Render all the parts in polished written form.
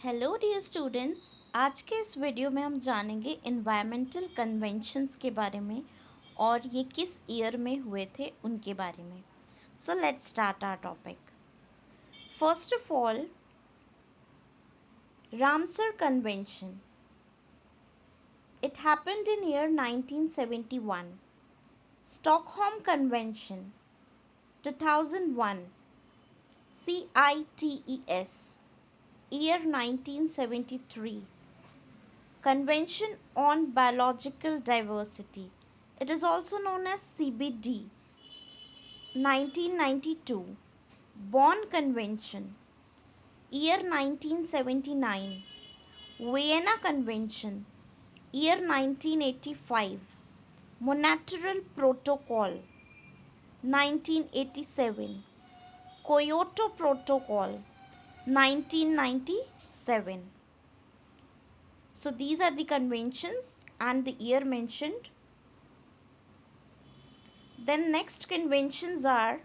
Hello dear students, आज के इस वीडियो में हम जानेंगे इन्वायरमेंटल कन्वेंशंस के बारे में और ये किस ईयर में हुए थे उनके बारे में. So let's start our topic. First of all, Ramsar convention. It happened in year 1971. Stockholm convention 2001. CITES year 1973. Convention on Biological Diversity. It is also known as CBD. 1992. Bonn Convention. Year 1979. Vienna Convention. Year 1985. Montreal Protocol. 1987. Kyoto Protocol. 1997. So these are the conventions and the year mentioned. Then next conventions are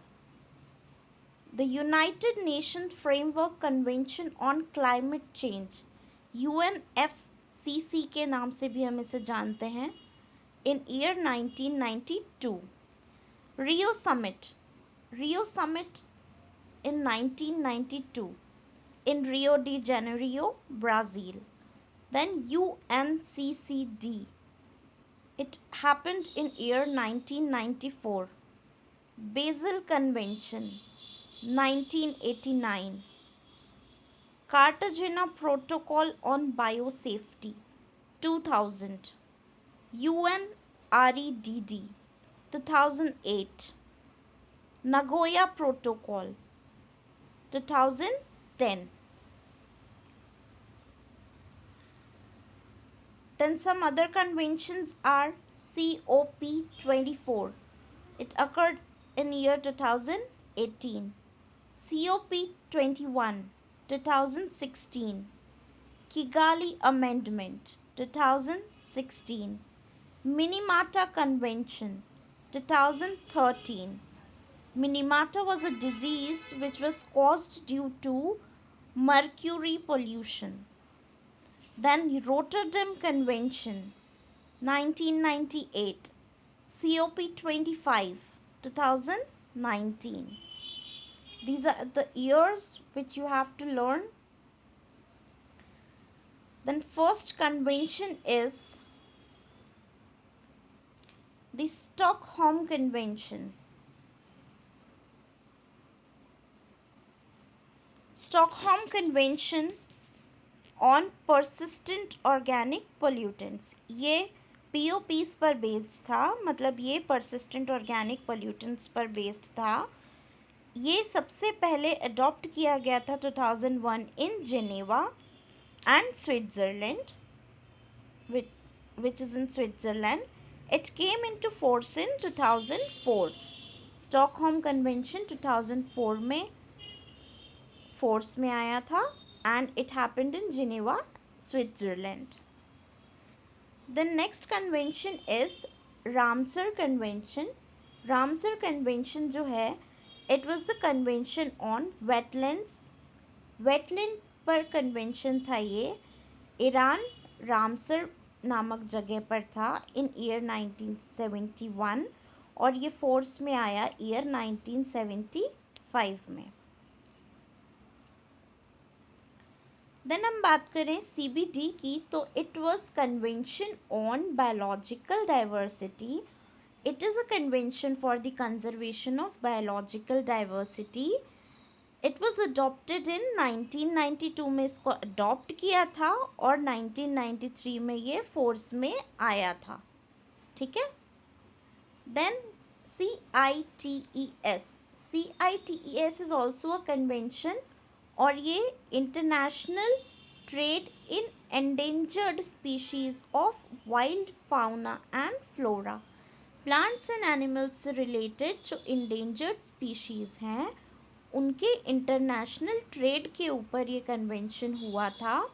the United Nations Framework Convention on Climate Change, UNFCC के नाम से भी हम इसे जानते हैं, in year 1992. Rio Summit in 1992 in Rio de Janeiro, Brazil. Then UNCCD. It happened in year 1994. Basel Convention 1989. Cartagena Protocol on Biosafety 2000. UNREDD 2008. Nagoya Protocol 2010. Then some other conventions are COP24. It occurred in year 2018. COP21 2016. Kigali Amendment 2016. Minamata Convention 2013. Minamata was a disease which was caused due to mercury pollution. Then Rotterdam Convention 1998. COP25 2019. These are the years which you have to learn. Then first convention is the Stockholm Convention. Stockholm Convention on persistent organic pollutants. ये POPs पर based था, मतलब ये persistent organic pollutants पर based था. ये सबसे पहले अडॉप्ट किया गया था 2001 in Geneva and Switzerland, which is in Switzerland. It came into force in 2004. Stockholm Convention 2004 में फोर्स में आया था and it happened in Geneva, Switzerland. The next convention is Ramsar Convention. Ramsar Convention जो है, it was the convention on wetlands. Wetland पर convention था ये. Iran Ramsar नामक जगह पर था in year 1971 और ये फोर्स में आया year 1975 में. देन हम बात करें CBD की, तो it was convention on biological diversity. It is a convention for the conservation of biological diversity. It was adopted in 1992 में इसको अडॉप्ट किया था और 1993 में ये फोर्स में आया था. ठीक है. Then CITES is also a convention और ये international trade in endangered species of wild fauna and flora. Plants and animals से रिलेटेड जो इंडेंजर्ड स्पीशीज़ हैं उनके इंटरनेशनल ट्रेड के ऊपर ये कन्वेंशन हुआ था,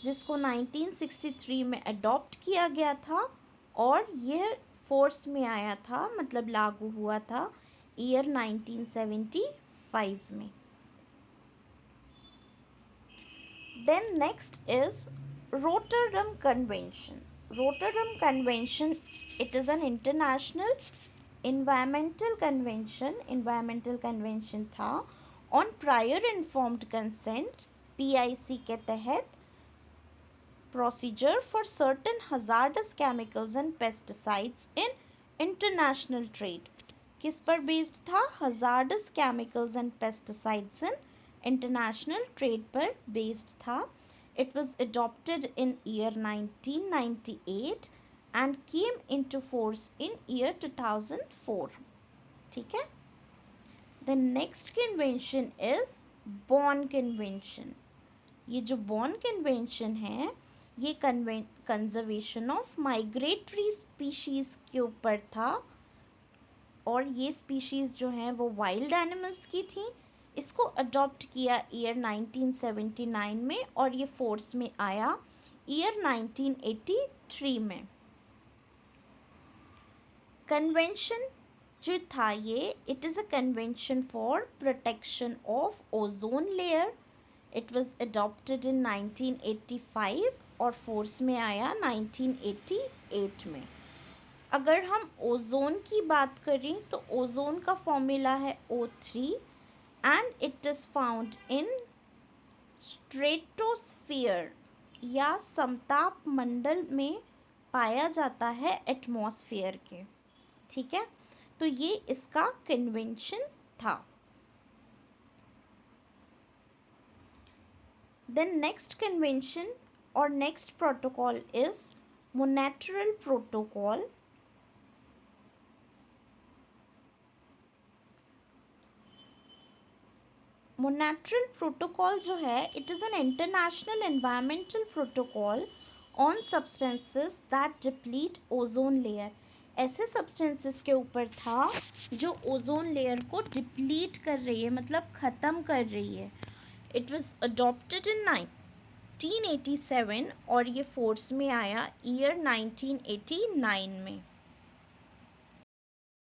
जिसको 1963 में अडॉप्ट किया गया था और यह फोर्स में आया था, मतलब लागू हुआ था ईयर 1975 में. Then next is Rotterdam Convention. Rotterdam Convention, it is an international environmental convention था on prior informed consent PIC के तहत procedure for certain hazardous chemicals and pesticides in international trade. किस पर बेस्ड था? hazardous chemicals and pesticides in international trade पर based था. It was adopted in year 1998 and came into force in year 2004. ठीक है. The next convention is Bonn Convention. ये जो Bonn Convention है ये कंजर्वेशन ऑफ माइग्रेटरी स्पीशीज़ के ऊपर था और ये स्पीशीज़ जो हैं वो वाइल्ड एनिमल्स की थी. इसको अडॉप्ट किया ईयर 1979 में और ये फोर्स में आया ईयर 1983 में. कन्वेंशन जो था ये it is a convention for protection of ozone layer. It was adopted in 1985 और फोर्स में आया 1988 में. अगर हम ओजोन की बात करें तो ओजोन का फॉर्मूला है O3 and it is found in stratosphere या समताप मंडल में पाया जाता है एटमॉस्फेयर के. ठीक है, तो ये इसका कन्वेंशन था. Then next convention or next protocol is Montreal Protocol. Montreal Protocol जो है it is an international environmental protocol on substances that deplete ozone layer. ऐसे substances के ऊपर था जो ओजोन लेयर को डिप्लीट कर रही है, मतलब ख़त्म कर रही है. It was adopted in 1987 और ये फोर्स में आया ईयर 1989 में.